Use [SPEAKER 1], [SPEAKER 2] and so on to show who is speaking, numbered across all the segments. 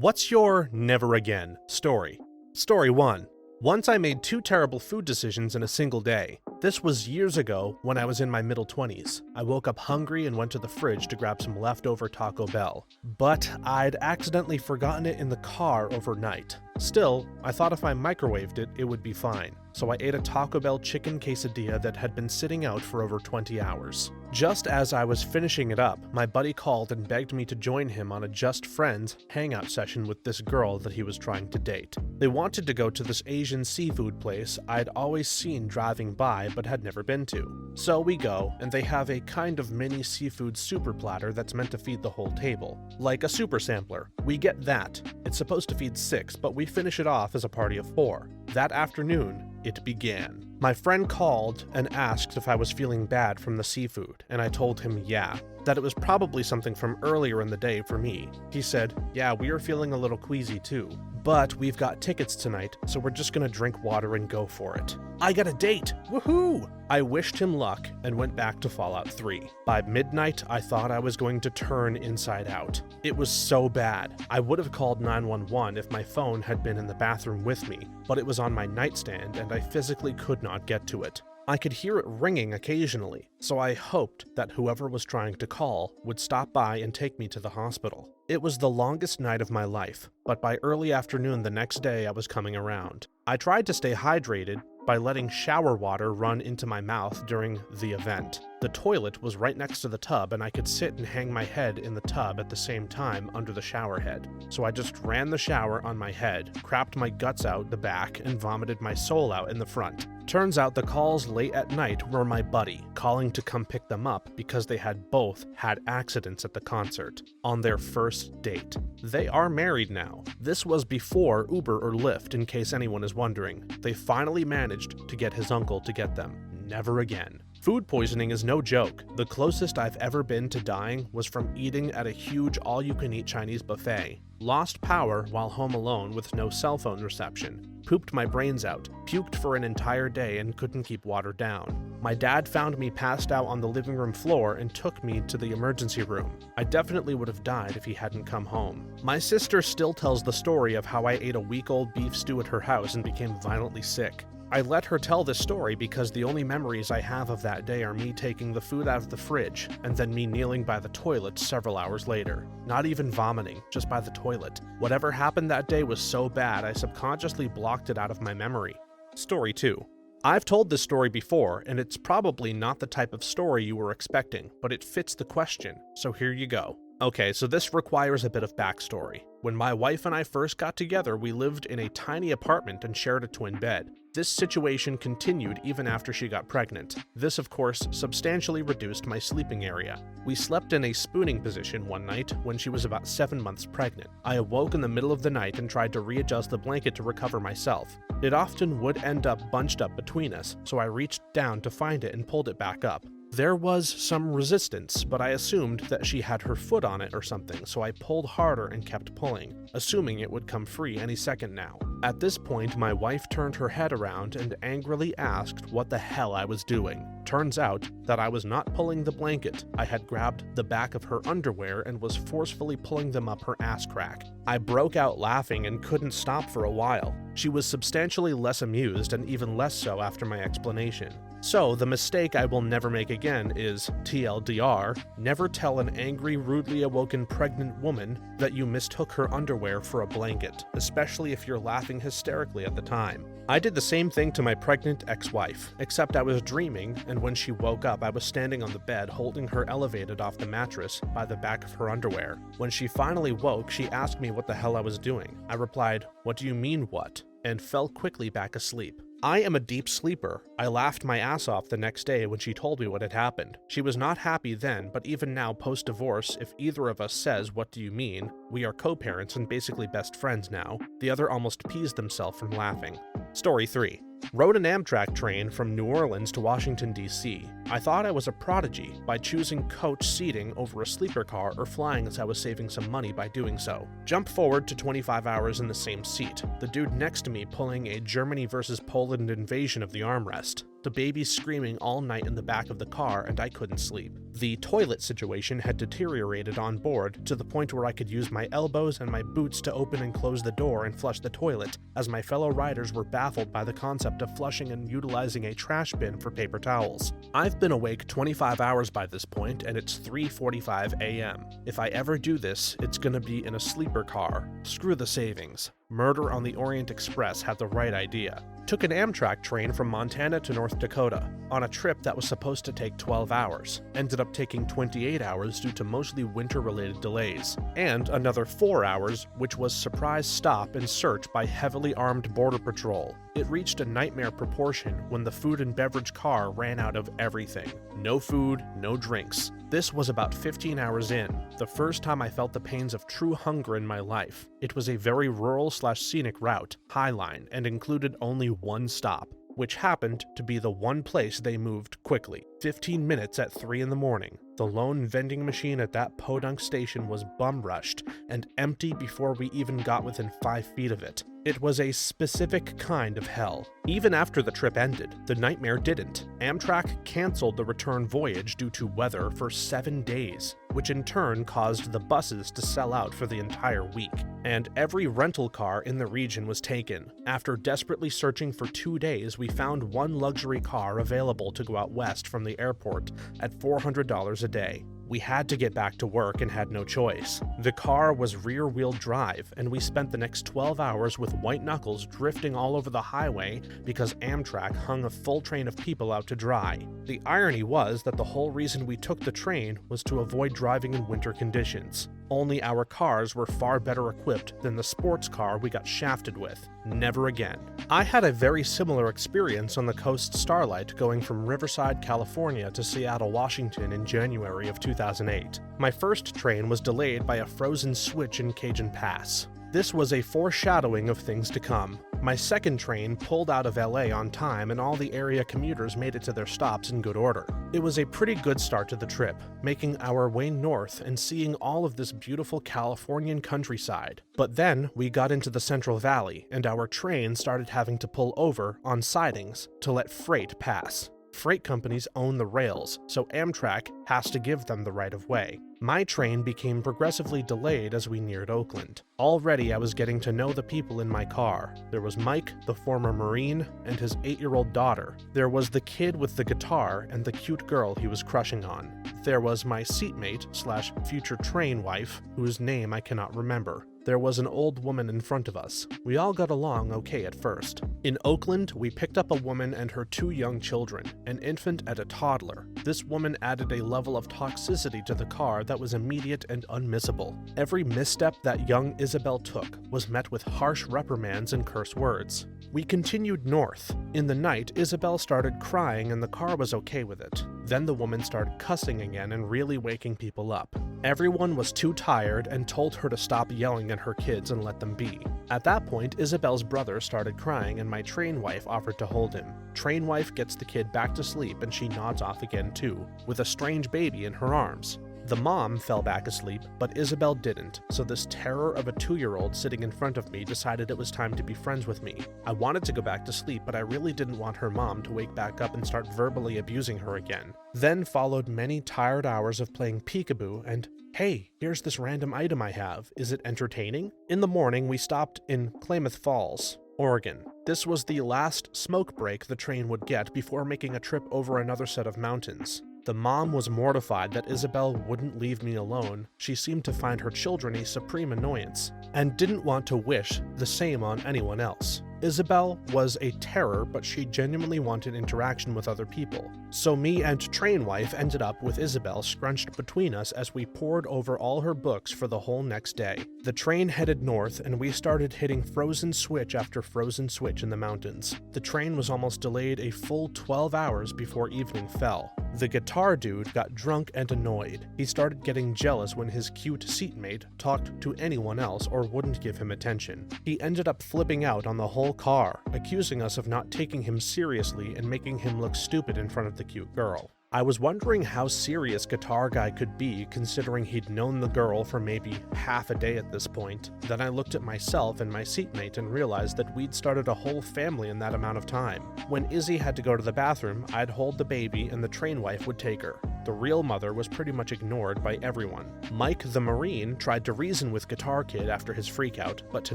[SPEAKER 1] What's your never again story? Story 1. Once I made 2 terrible food decisions in a single day. This was years ago when I was in my middle 20s. I woke up hungry and went to the fridge to grab some leftover Taco Bell. But I'd accidentally forgotten it in the car overnight. Still, I thought if I microwaved it, it would be fine. So I ate a Taco Bell chicken quesadilla that had been sitting out for over 20 hours. Just as I was finishing it up, my buddy called and begged me to join him on a just friends hangout session with this girl that he was trying to date. They wanted to go to this Asian seafood place I'd always seen driving by but had never been to. So we go, and they have a kind of mini seafood super platter that's meant to feed the whole table. Like a super sampler. We get that. It's supposed to feed 6, but we finish it off as a party of 4. That afternoon, it began. My friend called and asked if I was feeling bad from the seafood, and I told him yeah, that it was probably something from earlier in the day for me. He said, yeah, we are feeling a little queasy too, but we've got tickets tonight, so we're just gonna drink water and go for it. I got a date! Woohoo! I wished him luck and went back to Fallout 3. By midnight, I thought I was going to turn inside out. It was so bad. I would have called 911 if my phone had been in the bathroom with me, but it was on my nightstand and I physically could not get to it. I could hear it ringing occasionally, so I hoped that whoever was trying to call would stop by and take me to the hospital. It was the longest night of my life, but by early afternoon the next day I was coming around. I tried to stay hydrated by letting shower water run into my mouth during the event. The toilet was right next to the tub and I could sit and hang my head in the tub at the same time under the shower head. So I just ran the shower on my head, crapped my guts out the back, and vomited my soul out in the front. Turns out the calls late at night were my buddy calling to come pick them up because they had both had accidents at the concert on their first date. They are married now. This was before Uber or Lyft, in case anyone is wondering. They finally managed to get his uncle to get them. Never again. Food poisoning is no joke. The closest I've ever been to dying was from eating at a huge all-you-can-eat Chinese buffet. Lost power while home alone with no cell phone reception. Pooped my brains out, puked for an entire day and couldn't keep water down. My dad found me passed out on the living room floor and took me to the emergency room. I definitely would have died if he hadn't come home. My sister still tells the story of how I ate a week-old beef stew at her house and became violently sick. I let her tell this story because the only memories I have of that day are me taking the food out of the fridge and then me kneeling by the toilet several hours later. Not even vomiting, just by the toilet. Whatever happened that day was so bad I subconsciously blocked it out of my memory. Story 2. I've told this story before, and it's probably not the type of story you were expecting, but it fits the question, so here you go. Okay, so this requires a bit of backstory. When my wife and I first got together, we lived in a tiny apartment and shared a twin bed. This situation continued even after she got pregnant. This, of course, substantially reduced my sleeping area. We slept in a spooning position one night when she was about 7 months pregnant. I awoke in the middle of the night and tried to readjust the blanket to recover myself. It often would end up bunched up between us, so I reached down to find it and pulled it back up. There was some resistance, but I assumed that she had her foot on it or something, so I pulled harder and kept pulling, assuming it would come free any second now. At this point, my wife turned her head around and angrily asked what the hell I was doing. Turns out that I was not pulling the blanket. I had grabbed the back of her underwear and was forcefully pulling them up her ass crack. I broke out laughing and couldn't stop for a while. She was substantially less amused and even less so after my explanation. So, the mistake I will never make again is, TLDR, never tell an angry, rudely awoken pregnant woman that you mistook her underwear for a blanket, especially if you're laughing hysterically at the time. I did the same thing to my pregnant ex-wife, except I was dreaming, and when she woke up I was standing on the bed holding her elevated off the mattress by the back of her underwear. When she finally woke, she asked me what the hell I was doing. I replied, "What do you mean what?" and fell quickly back asleep. I am a deep sleeper. I laughed my ass off the next day when she told me what had happened. She was not happy then, but even now post-divorce, if either of us says, "What do you mean?" we are co-parents and basically best friends now. The other almost pees themselves from laughing. Story 3. Rode an Amtrak train from New Orleans to Washington, D.C. I thought I was a prodigy by choosing coach seating over a sleeper car or flying as I was saving some money by doing so. Jump forward to 25 hours in the same seat. The dude next to me pulling a Germany versus Poland invasion of the armrest. The baby screaming all night in the back of the car, and I couldn't sleep. The toilet situation had deteriorated on board to the point where I could use my elbows and my boots to open and close the door and flush the toilet, as my fellow riders were baffled by the concept of flushing and utilizing a trash bin for paper towels. I've been awake 25 hours by this point, and it's 3:45 a.m. If I ever do this, it's gonna be in a sleeper car. Screw the savings. Murder on the Orient Express had the right idea. Took an Amtrak train from Montana to North Dakota on a trip that was supposed to take 12 hours. Ended up taking 28 hours due to mostly winter-related delays, and another 4 hours, which was surprise stop and search by heavily armed border patrol. It reached a nightmare proportion when the food and beverage car ran out of everything. No food, no drinks. This was about 15 hours in, the first time I felt the pains of true hunger in my life. It was a very rural/scenic route, Highline, and included only one stop, which happened to be the one place they moved quickly. 15 minutes at 3 in the morning. The lone vending machine at that podunk station was bum-rushed and empty before we even got within 5 feet of it. It was a specific kind of hell. Even after the trip ended, the nightmare didn't. Amtrak canceled the return voyage due to weather for 7 days, which in turn caused the buses to sell out for the entire week. And every rental car in the region was taken. After desperately searching for 2 days, we found one luxury car available to go out west from the airport at $400 a day. We had to get back to work and had no choice. The car was rear-wheel drive, and we spent the next 12 hours with white knuckles drifting all over the highway because Amtrak hung a full train of people out to dry. The irony was that the whole reason we took the train was to avoid driving in winter conditions. Only our cars were far better equipped than the sports car we got shafted with. Never again. I had a very similar experience on the Coast Starlight going from Riverside, California to Seattle, Washington in January of 2008. My first train was delayed by a frozen switch in Cajun Pass. This was a foreshadowing of things to come. My second train pulled out of LA on time and all the area commuters made it to their stops in good order. It was a pretty good start to the trip, making our way north and seeing all of this beautiful Californian countryside. But then we got into the Central Valley and our train started having to pull over on sidings to let freight pass. Freight companies own the rails, so Amtrak has to give them the right of way. My train became progressively delayed as we neared Oakland. Already I was getting to know the people in my car. There was Mike, the former Marine, and his 8-year-old daughter. There was the kid with the guitar and the cute girl he was crushing on. There was my seatmate/future train wife, whose name I cannot remember. There was an old woman in front of us. We all got along okay at first. In Oakland, we picked up a woman and her 2 young children, an infant and a toddler. This woman added a level of toxicity to the car that was immediate and unmissable. Every misstep that young Isabel took was met with harsh reprimands and curse words. We continued north. In the night, Isabel started crying and the car was okay with it. Then the woman started cussing again and really waking people up. Everyone was too tired and told her to stop yelling at her kids and let them be. At that point, Isabel's brother started crying and my train wife offered to hold him. Train wife gets the kid back to sleep and she nods off again too, with a strange baby in her arms. The mom fell back asleep, but Isabel didn't, so this terror of a 2-year-old sitting in front of me decided it was time to be friends with me. I wanted to go back to sleep, but I really didn't want her mom to wake back up and start verbally abusing her again. Then followed many tired hours of playing peekaboo and, hey, here's this random item I have. Is it entertaining? In the morning, we stopped in Klamath Falls, Oregon. This was the last smoke break the train would get before making a trip over another set of mountains. The mom was mortified that Isabel wouldn't leave me alone. She seemed to find her children a supreme annoyance, and didn't want to wish the same on anyone else. Isabel was a terror, but she genuinely wanted interaction with other people. So me and train wife ended up with Isabel scrunched between us as we pored over all her books for the whole next day. The train headed north and we started hitting frozen switch after frozen switch in the mountains. The train was almost delayed a full 12 hours before evening fell. The guitar dude got drunk and annoyed. He started getting jealous when his cute seatmate talked to anyone else or wouldn't give him attention. He ended up flipping out on the whole car, accusing us of not taking him seriously and making him look stupid in front of the cute girl. I was wondering how serious Guitar Guy could be considering he'd known the girl for maybe half a day at this point. Then I looked at myself and my seatmate and realized that we'd started a whole family in that amount of time. When Izzy had to go to the bathroom, I'd hold the baby and the train wife would take her. The real mother was pretty much ignored by everyone. Mike the Marine tried to reason with Guitar Kid after his freakout, but to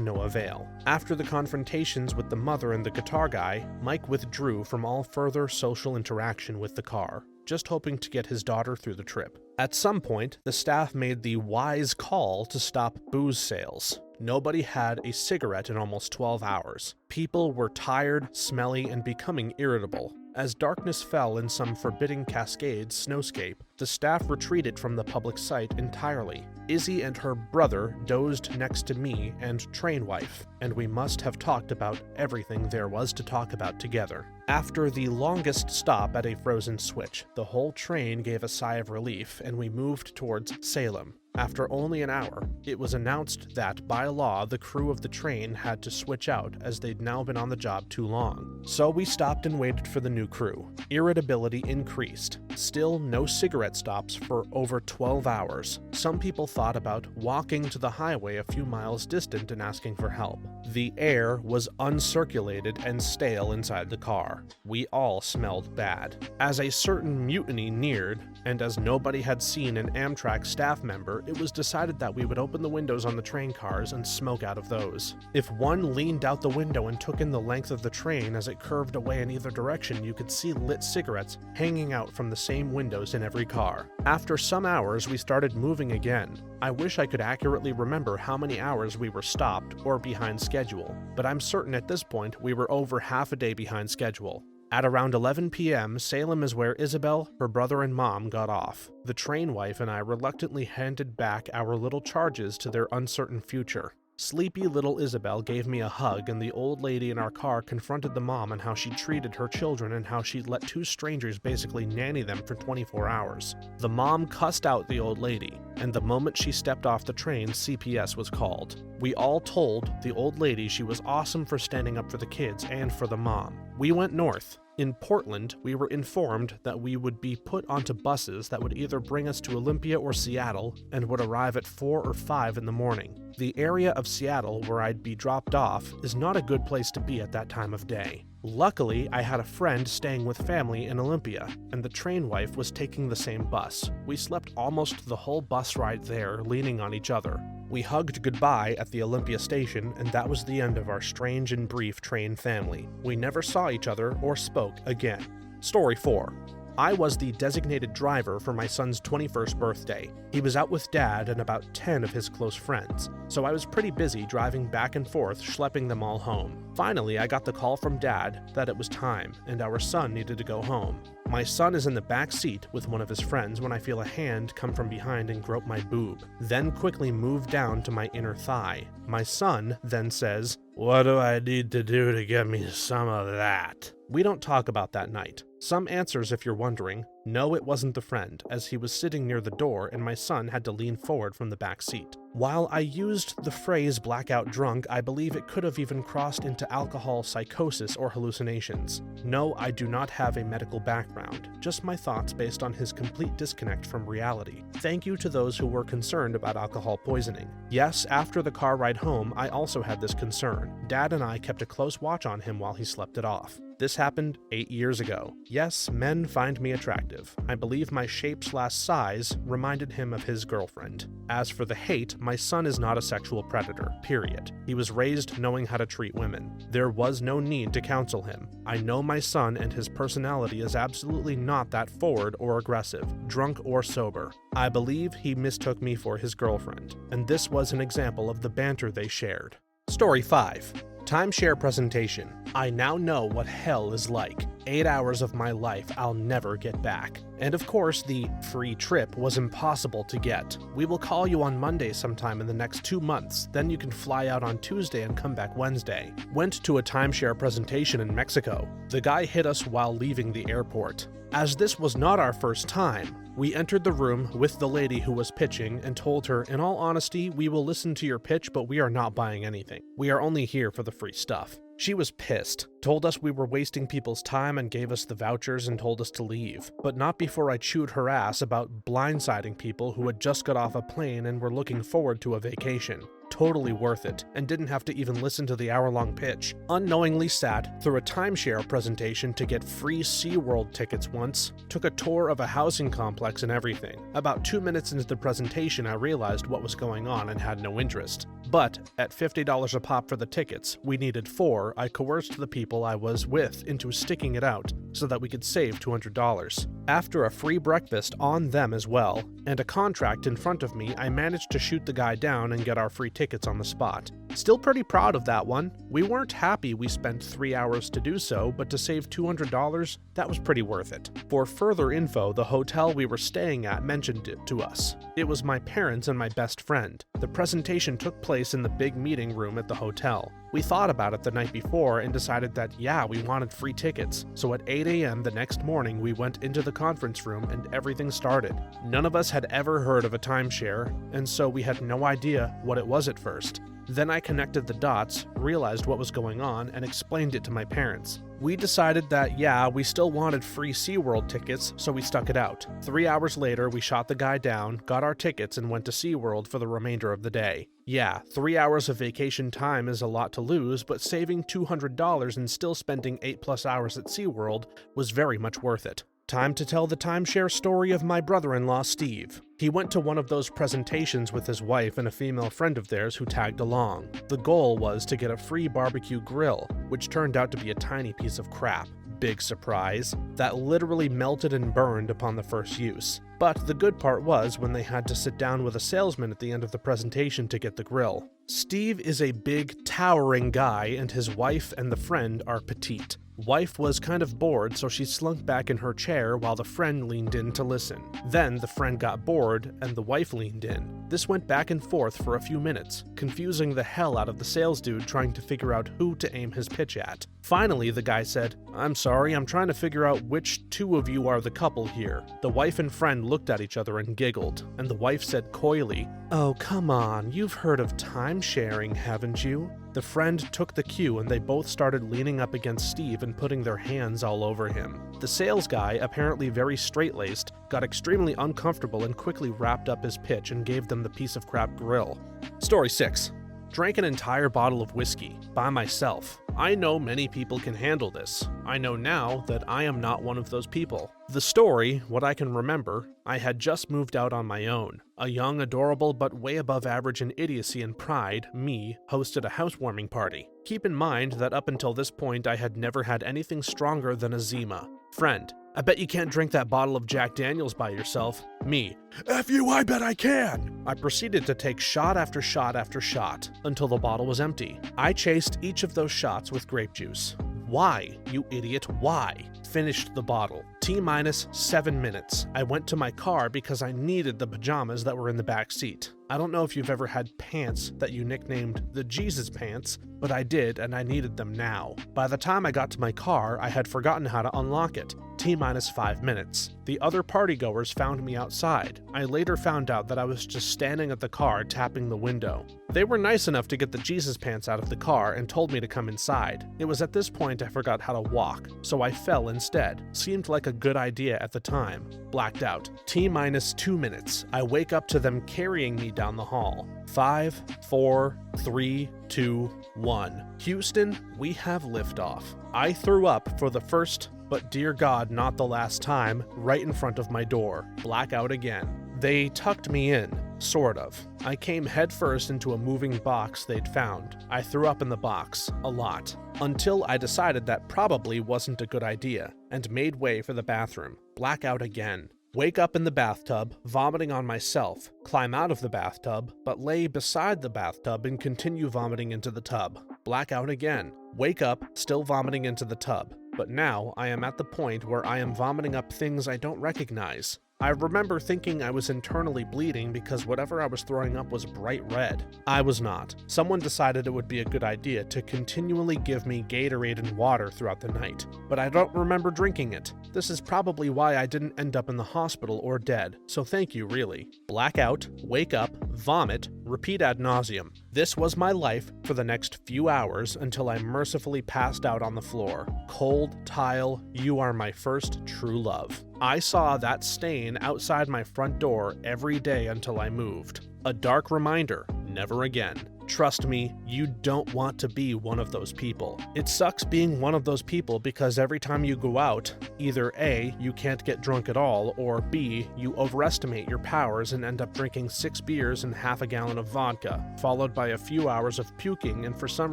[SPEAKER 1] no avail. After the confrontations with the mother and the Guitar Guy, Mike withdrew from all further social interaction with the car, just hoping to get his daughter through the trip. At some point, the staff made the wise call to stop booze sales. Nobody had a cigarette in almost 12 hours. People were tired, smelly, and becoming irritable. As darkness fell in some forbidding Cascades snowscape, the staff retreated from the public site entirely. Izzy and her brother dozed next to me and train wife, and we must have talked about everything there was to talk about together. After the longest stop at a frozen switch, the whole train gave a sigh of relief and we moved towards Salem. After only an hour, it was announced that, by law, the crew of the train had to switch out as they'd now been on the job too long. So we stopped and waited for the new crew. Irritability increased. Still no cigarette stops for over 12 hours. Some people thought about walking to the highway a few miles distant and asking for help. The air was uncirculated and stale inside the car. We all smelled bad. As a certain mutiny neared, and as nobody had seen an Amtrak staff member, it was decided that we would open the windows on the train cars and smoke out of those. If one leaned out the window and took in the length of the train as it curved away in either direction, you could see lit cigarettes hanging out from the same windows in every car. After some hours, we started moving again. I wish I could accurately remember how many hours we were stopped or behind schedule, but I'm certain at this point we were over half a day behind schedule. At around 11 p.m., Salem is where Isabel, her brother, and mom got off. The train wife and I reluctantly handed back our little charges to their uncertain future. Sleepy little Isabel gave me a hug, and the old lady in our car confronted the mom on how she treated her children and how she'd let two strangers basically nanny them for 24 hours. The mom cussed out the old lady, and the moment she stepped off the train, CPS was called. We all told the old lady she was awesome for standing up for the kids and for the mom. We went north. In Portland, we were informed that we would be put onto buses that would either bring us to Olympia or Seattle and would arrive at 4 or 5 in the morning. The area of Seattle where I'd be dropped off is not a good place to be at that time of day. Luckily, I had a friend staying with family in Olympia, and the train wife was taking the same bus. We slept almost the whole bus ride there, leaning on each other. We hugged goodbye at the Olympia station, and that was the end of our strange and brief train family. We never saw each other or spoke again. Story 4. I was the designated driver for my son's 21st birthday. He was out with Dad and about 10 of his close friends, so I was pretty busy driving back and forth, schlepping them all home. Finally, I got the call from Dad that it was time, and our son needed to go home. My son is in the back seat with one of his friends when I feel a hand come from behind and grope my boob, then quickly move down to my inner thigh. My son then says, "What do I need to do to get me some of that?" We don't talk about that night. Some answers if you're wondering. No, it wasn't the friend, as he was sitting near the door and my son had to lean forward from the back seat. While I used the phrase blackout drunk, I believe it could have even crossed into alcohol psychosis or hallucinations. No, I do not have a medical background, just my thoughts based on his complete disconnect from reality. Thank you to those who were concerned about alcohol poisoning. Yes, after the car ride home, I also had this concern. Dad and I kept a close watch on him while he slept it off. This happened 8 years ago. Yes, men find me attractive. I believe my shape/size reminded him of his girlfriend. As for the hate, my son is not a sexual predator, period. He was raised knowing how to treat women. There was no need to counsel him. I know my son and his personality is absolutely not that forward or aggressive, drunk or sober. I believe he mistook me for his girlfriend, and this was an example of the banter they shared. Story 5. Timeshare presentation. I now know what hell is like. 8 hours of my life I'll never get back. And of course, the free trip was impossible to get. We will call you on Monday sometime in the next 2 months, then you can fly out on Tuesday and come back Wednesday. Went to a timeshare presentation in Mexico. The guy hit us while leaving the airport. As this was not our first time, we entered the room with the lady who was pitching and told her, "In all honesty, we will listen to your pitch, but we are not buying anything. We are only here for the free stuff." She was pissed, told us we were wasting people's time and gave us the vouchers and told us to leave, but not before I chewed her ass about blindsiding people who had just got off a plane and were looking forward to a vacation. Totally worth it, and didn't have to even listen to the hour-long pitch. Unknowingly sat through a timeshare presentation to get free SeaWorld tickets once, took a tour of a housing complex and everything. About 2 minutes into the presentation, I realized what was going on and had no interest. But at $50 a pop for the tickets, we needed 4, I coerced the people I was with into sticking it out so that we could save $200. After a free breakfast on them as well, and a contract in front of me, I managed to shoot the guy down and get our free tickets on the spot. Still pretty proud of that one. We weren't happy we spent 3 hours to do so, but to save $200, that was pretty worth it. For further info, the hotel we were staying at mentioned it to us. It was my parents and my best friend. The presentation took place in the big meeting room at the hotel. We thought about it the night before and decided that, yeah, we wanted free tickets. So at 8 a.m. the next morning, we went into the conference room and everything started. None of us had ever heard of a timeshare, and so we had no idea what it was at first. Then I connected the dots, realized what was going on, and explained it to my parents. We decided that, yeah, we still wanted free SeaWorld tickets, so we stuck it out. 3 hours later, we shot the guy down, got our tickets, and went to SeaWorld for the remainder of the day. Yeah, 3 hours of vacation time is a lot to lose, but saving $200 and still spending 8+ hours at SeaWorld was very much worth it. Time to tell the timeshare story of my brother-in-law, Steve. He went to one of those presentations with his wife and a female friend of theirs who tagged along. The goal was to get a free barbecue grill, which turned out to be a tiny piece of crap. Big surprise. That literally melted and burned upon the first use. But the good part was when they had to sit down with a salesman at the end of the presentation to get the grill. Steve is a big, towering guy, and his wife and the friend are petite. Wife was kind of bored, so she slunk back in her chair while the friend leaned in to listen. Then the friend got bored, and the wife leaned in. This went back and forth for a few minutes, confusing the hell out of the sales dude trying to figure out who to aim his pitch at. Finally, the guy said, "I'm sorry, I'm trying to figure out which two of you are the couple here." The wife and friend looked at each other and giggled, and the wife said coyly, "Oh, come on, you've heard of time-sharing, haven't you?" The friend took the cue and they both started leaning up against Steve and putting their hands all over him. The sales guy, apparently very straight-laced, got extremely uncomfortable and quickly wrapped up his pitch and gave them the piece of crap grill. Story 6. Drank an entire bottle of whiskey by myself. I know many people can handle this. I know now that I am not one of those people. The story, what I can remember, I had just moved out on my own. A young, adorable, but way above average in idiocy and pride, me, hosted a housewarming party. Keep in mind that up until this point I had never had anything stronger than a Zima. Friend: "I bet you can't drink that bottle of Jack Daniels by yourself." Me: "F you, I bet I can." I proceeded to take shot after shot after shot until the bottle was empty. I chased each of those shots with grape juice. Why, you idiot, why? Finished the bottle. T-minus 7 minutes. I went to my car because I needed the pajamas that were in the back seat. I don't know if you've ever had pants that you nicknamed the Jesus pants, but I did, and I needed them now. By the time I got to my car, I had forgotten how to unlock it. T-minus 5 minutes. The other partygoers found me outside. I later found out that I was just standing at the car tapping the window. They were nice enough to get the Jesus pants out of the car and told me to come inside. It was at this point I forgot how to walk, so I fell instead. Seemed like a good idea at the time. Blacked out. T-minus 2 minutes. I wake up to them carrying me down the hall. 5, 4, 3, 2, 1. Houston, we have liftoff. I threw up for the first, but dear God, not the last time, right in front of my door. Blackout again. They tucked me in, sort of. I came headfirst into a moving box they'd found. I threw up in the box, a lot, until I decided that probably wasn't a good idea, and made way for the bathroom. Blackout again. Wake up in the bathtub, vomiting on myself, climb out of the bathtub, but lay beside the bathtub and continue vomiting into the tub. Blackout again. Wake up, still vomiting into the tub. But now I am at the point where I am vomiting up things I don't recognize. I remember thinking I was internally bleeding because whatever I was throwing up was bright red. I was not. Someone decided it would be a good idea to continually give me Gatorade and water throughout the night, but I don't remember drinking it. This is probably why I didn't end up in the hospital or dead, so thank you really. Blackout, wake up, vomit, repeat ad nauseum. This was my life for the next few hours until I mercifully passed out on the floor. Cold tile, you are my first true love. I saw that stain outside my front door every day until I moved. A dark reminder, never again. Trust me, you don't want to be one of those people. It sucks being one of those people because every time you go out, either A, you can't get drunk at all, or B, you overestimate your powers and end up drinking 6 beers and half a gallon of vodka, followed by a few hours of puking and for some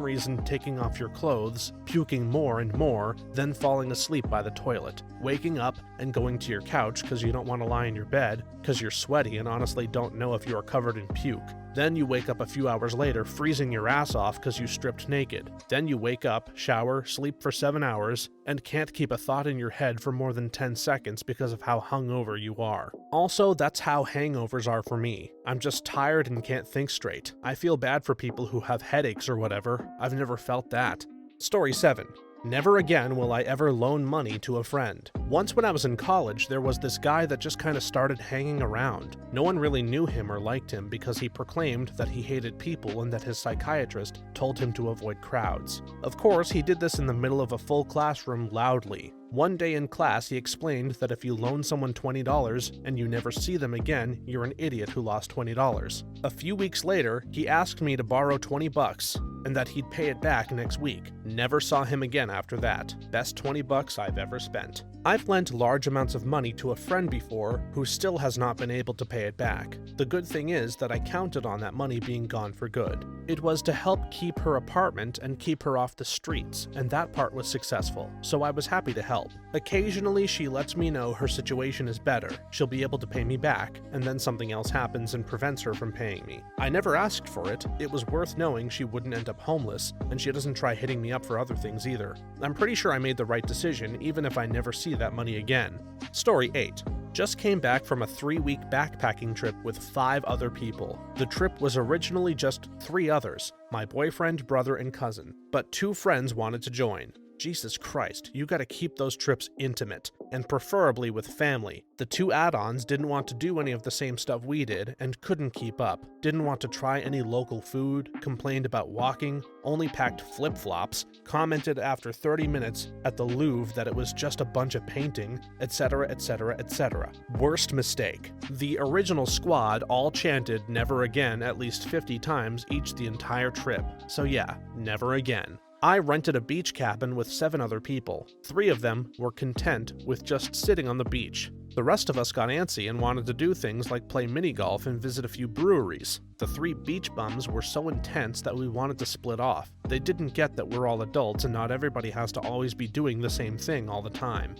[SPEAKER 1] reason taking off your clothes, puking more and more, then falling asleep by the toilet, waking up and going to your couch because you don't want to lie in your bed because you're sweaty and honestly don't know if you are covered in puke. Then you wake up a few hours later freezing your ass off because you stripped naked. Then you wake up, shower, sleep for 7 hours, and can't keep a thought in your head for more than 10 seconds because of how hungover you are. Also, that's how hangovers are for me. I'm just tired and can't think straight. I feel bad for people who have headaches or whatever. I've never felt that. Story 7. Never again will I ever loan money to a friend. Once when I was in college, there was this guy that just kind of started hanging around. No one really knew him or liked him because he proclaimed that he hated people and that his psychiatrist told him to avoid crowds. Of course, he did this in the middle of a full classroom loudly. One day in class, he explained that if you loan someone $20 and you never see them again, you're an idiot who lost $20. A few weeks later, he asked me to borrow $20 and that he'd pay it back next week. Never saw him again after that. Best $20 I've ever spent. I've lent large amounts of money to a friend before who still has not been able to pay it back. The good thing is that I counted on that money being gone for good. It was to help keep her apartment and keep her off the streets, and that part was successful, so I was happy to help. Occasionally, she lets me know her situation is better, she'll be able to pay me back, and then something else happens and prevents her from paying me. I never asked for it, it was worth knowing she wouldn't end up homeless, and she doesn't try hitting me up for other things either. I'm pretty sure I made the right decision, even if I never see that money again. Story 8. Just came back from a 3-week backpacking trip with 5 other people. The trip was originally just 3 others, my boyfriend, brother, and cousin, but 2 friends wanted to join. Jesus Christ, you gotta keep those trips intimate, and preferably with family. The 2 add-ons didn't want to do any of the same stuff we did, and couldn't keep up, didn't want to try any local food, complained about walking, only packed flip-flops, commented after 30 minutes at the Louvre that it was just a bunch of painting, etc, etc, etc. Worst mistake. The original squad all chanted never again at least 50 times each the entire trip, so yeah, never again. I rented a beach cabin with 7 other people. 3 of them were content with just sitting on the beach. The rest of us got antsy and wanted to do things like play mini-golf and visit a few breweries. The 3 beach bums were so intense that we wanted to split off. They didn't get that we're all adults and not everybody has to always be doing the same thing all the time.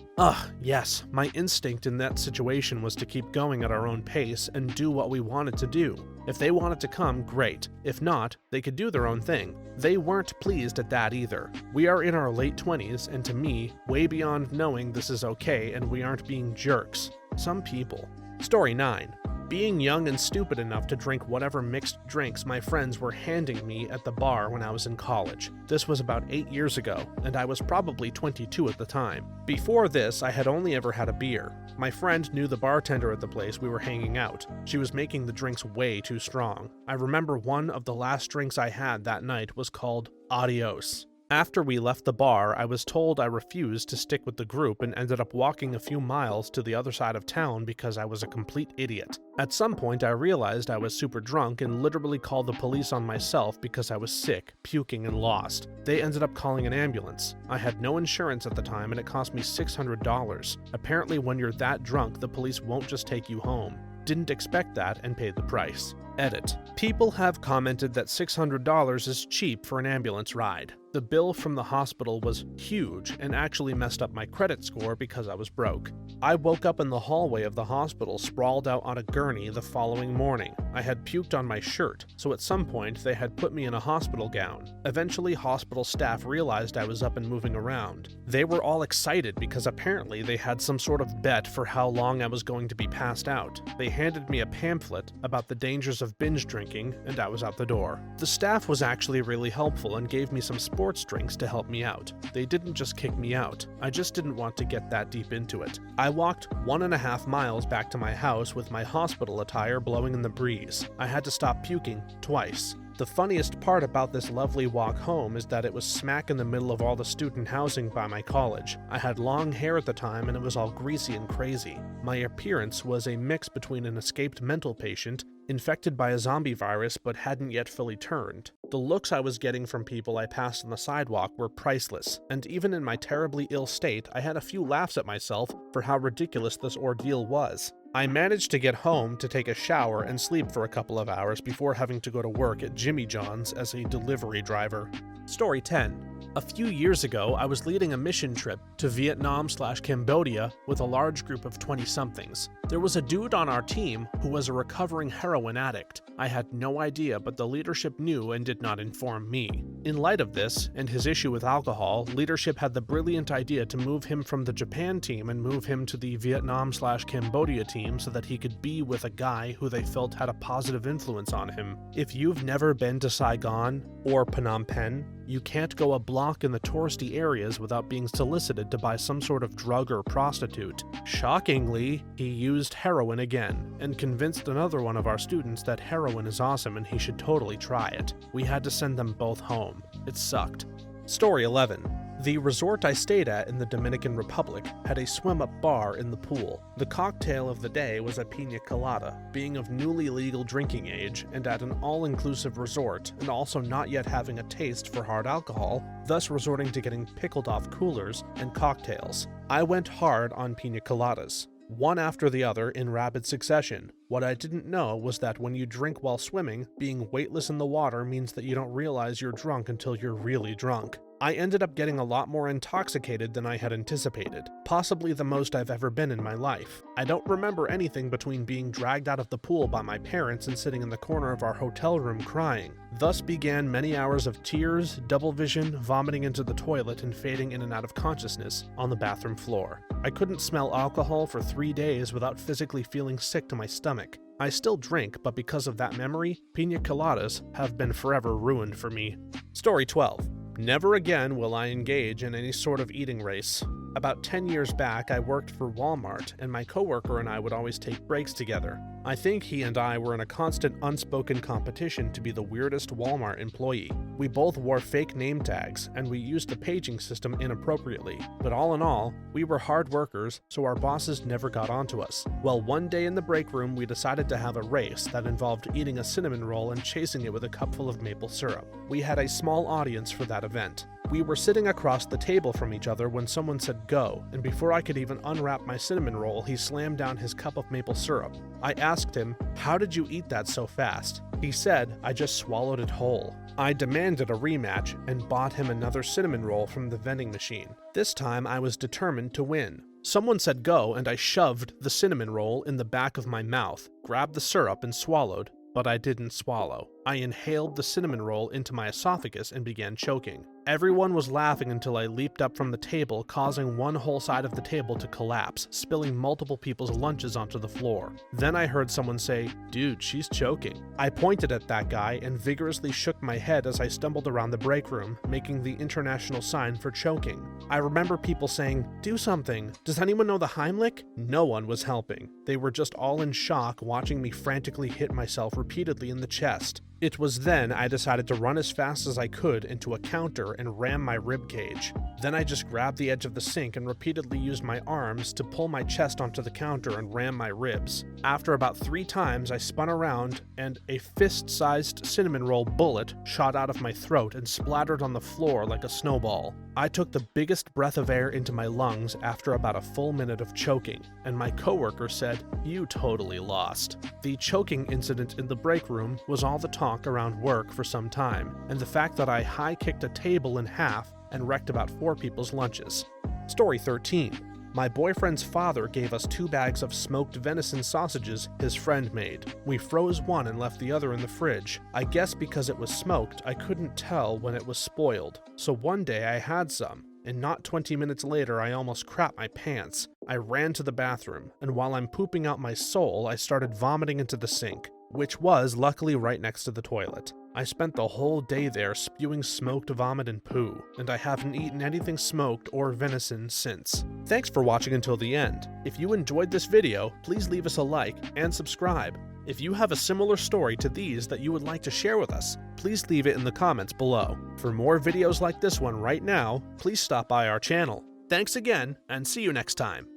[SPEAKER 1] Yes, my instinct in that situation was to keep going at our own pace and do what we wanted to do. If they wanted to come, great. If not, they could do their own thing. They weren't pleased at that either. We are in our late 20s, and to me, way beyond knowing this is okay and we aren't being jerks. Some people. Story 9. Being young and stupid enough to drink whatever mixed drinks my friends were handing me at the bar when I was in college. This was about 8 years ago, and I was probably 22 at the time. Before this, I had only ever had a beer. My friend knew the bartender at the place we were hanging out. She was making the drinks way too strong. I remember one of the last drinks I had that night was called Adios. After we left the bar, I was told I refused to stick with the group and ended up walking a few miles to the other side of town because I was a complete idiot. At some point, I realized I was super drunk and literally called the police on myself because I was sick, puking, and lost. They ended up calling an ambulance. I had no insurance at the time and it cost me $600. Apparently, when you're that drunk, the police won't just take you home. Didn't expect that and paid the price. Edit. People have commented that $600 is cheap for an ambulance ride. The bill from the hospital was huge and actually messed up my credit score because I was broke. I woke up in the hallway of the hospital sprawled out on a gurney the following morning. I had puked on my shirt, so at some point they had put me in a hospital gown. Eventually, hospital staff realized I was up and moving around. They were all excited because apparently they had some sort of bet for how long I was going to be passed out. They handed me a pamphlet about the dangers of binge drinking, and I was out the door. The staff was actually really helpful and gave me some sports drinks to help me out. They didn't just kick me out, I just didn't want to get that deep into it. I walked 1.5 miles back to my house with my hospital attire blowing in the breeze. I had to stop puking twice. The funniest part about this lovely walk home is that it was smack in the middle of all the student housing by my college. I had long hair at the time and it was all greasy and crazy. My appearance was a mix between an escaped mental patient, infected by a zombie virus but hadn't yet fully turned. The looks I was getting from people I passed on the sidewalk were priceless, and even in my terribly ill state, I had a few laughs at myself for how ridiculous this ordeal was. I managed to get home to take a shower and sleep for a couple of hours before having to go to work at Jimmy John's as a delivery driver. Story 10. A few years ago, I was leading a mission trip to Vietnam/Cambodia with a large group of 20-somethings. There was a dude on our team who was a recovering heroin addict. I had no idea, but the leadership knew and did not inform me. In light of this, and his issue with alcohol, leadership had the brilliant idea to move him from the Japan team and move him to the Vietnam/Cambodia team so that he could be with a guy who they felt had a positive influence on him. If you've never been to Saigon or Phnom Penh, you can't go a block in the touristy areas without being solicited to buy some sort of drug or prostitute. Shockingly, he used heroin again, and convinced another one of our students that heroin is awesome and he should totally try it. We had to send them both home. It sucked. Story 11. The resort I stayed at in the Dominican Republic had a swim-up bar in the pool. The cocktail of the day was a piña colada. Being of newly legal drinking age and at an all-inclusive resort, and also not yet having a taste for hard alcohol, thus resorting to getting pickled off coolers and cocktails. I went hard on piña coladas, one after the other in rapid succession. What I didn't know was that when you drink while swimming, being weightless in the water means that you don't realize you're drunk until you're really drunk. I ended up getting a lot more intoxicated than I had anticipated, possibly the most I've ever been in my life. I don't remember anything between being dragged out of the pool by my parents and sitting in the corner of our hotel room crying. Thus began many hours of tears, double vision, vomiting into the toilet, and fading in and out of consciousness on the bathroom floor. I couldn't smell alcohol for 3 days without physically feeling sick to my stomach. I still drink, but because of that memory, piña coladas have been forever ruined for me. Story 12. Never again will I engage in any sort of eating race. About 10 years back, I worked for Walmart, and my coworker and I would always take breaks together. I think he and I were in a constant unspoken competition to be the weirdest Walmart employee. We both wore fake name tags, and we used the paging system inappropriately. But all in all, we were hard workers, so our bosses never got onto us. Well, one day in the break room, we decided to have a race that involved eating a cinnamon roll and chasing it with a cupful of maple syrup. We had a small audience for that event. We were sitting across the table from each other when someone said go, and before I could even unwrap my cinnamon roll, he slammed down his cup of maple syrup. I asked him, "How did you eat that so fast?" He said, "I just swallowed it whole." I demanded a rematch and bought him another cinnamon roll from the vending machine. This time I was determined to win. Someone said go, and I shoved the cinnamon roll in the back of my mouth, grabbed the syrup and swallowed, but I didn't swallow. I inhaled the cinnamon roll into my esophagus and began choking. Everyone was laughing until I leaped up from the table, causing one whole side of the table to collapse, spilling multiple people's lunches onto the floor. Then I heard someone say, "Dude, she's choking." I pointed at that guy and vigorously shook my head as I stumbled around the break room, making the international sign for choking. I remember people saying, "Do something. Does anyone know the Heimlich?" No one was helping. They were just all in shock, watching me frantically hit myself repeatedly in the chest. It was then I decided to run as fast as I could into a counter and ram my rib cage. Then I just grabbed the edge of the sink and repeatedly used my arms to pull my chest onto the counter and ram my ribs. After about 3 times, I spun around and a fist-sized cinnamon roll bullet shot out of my throat and splattered on the floor like a snowball. I took the biggest breath of air into my lungs after about a full minute of choking, and my coworker said, "You totally lost." The choking incident in the break room was all the talk around work for some time, and the fact that I high-kicked a table in half and wrecked about 4 people's lunches. Story 13. My boyfriend's father gave us 2 bags of smoked venison sausages his friend made. We froze one and left the other in the fridge. I guess because it was smoked, I couldn't tell when it was spoiled. So one day I had some, and not 20 minutes later I almost crapped my pants. I ran to the bathroom, and while I'm pooping out my soul, I started vomiting into the sink, which was luckily right next to the toilet. I spent the whole day there spewing smoked vomit and poo, and I haven't eaten anything smoked or venison since. Thanks for watching until the end. If you enjoyed this video, please leave us a like and subscribe. If you have a similar story to these that you would like to share with us, please leave it in the comments below. For more videos like this one right now, please stop by our channel. Thanks again, and see you next time.